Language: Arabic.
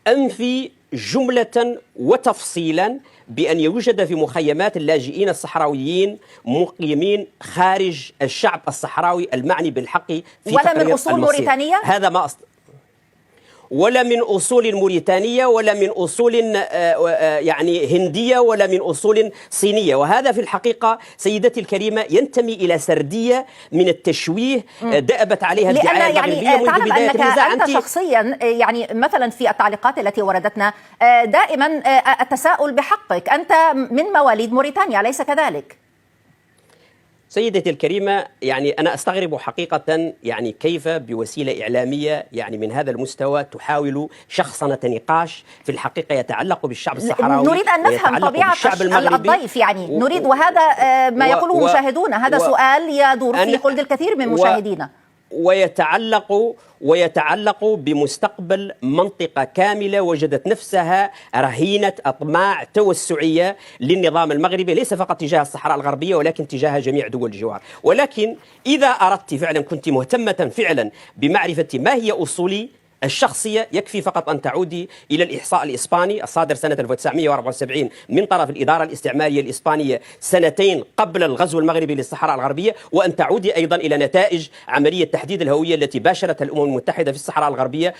أنفي جملة وتفصيلا بأن يوجد في مخيمات اللاجئين الصحراويين مقيمين خارج الشعب الصحراوي المعني بالحق في ولا من أصول موريتانية؟ هذا ما ولا من أصول موريتانية ولا من أصول يعني هندية ولا من أصول صينية. وهذا في الحقيقة سيدتي الكريمة ينتمي إلى سردية من التشويه دأبت عليها الدعاية المغربية منذ تعلم بداية النزاع. أنت شخصيا يعني مثلا في التعليقات التي وردتنا دائما التساؤل بحقك، أنت من مواليد موريتانيا أليس كذلك؟ سيدتي الكريمة، يعني أنا أستغرب حقيقة يعني كيف بوسيلة إعلامية يعني من هذا المستوى تحاول شخصنة نقاش في الحقيقة يتعلق بالشعب الصحراوي. نريد أن نفهم طبيعة الضيف، يعني نريد، وهذا ما يقوله مشاهدونا، هذا سؤال يدور في قلب الكثير من مشاهدينا، ويتعلق بمستقبل منطقة كاملة وجدت نفسها رهينة أطماع توسعية للنظام المغربي، ليس فقط تجاه الصحراء الغربية ولكن تجاه جميع دول الجوار. ولكن إذا أردت فعلا، كنت مهتمة فعلا بمعرفة ما هي أصولي الشخصية، يكفي فقط أن تعودي إلى الإحصاء الإسباني الصادر سنة 1974 من طرف الإدارة الاستعمارية الإسبانية سنتين قبل الغزو المغربي للصحراء الغربية، وأن تعودي أيضا إلى نتائج عملية تحديد الهوية التي باشرتها الأمم المتحدة في الصحراء الغربية.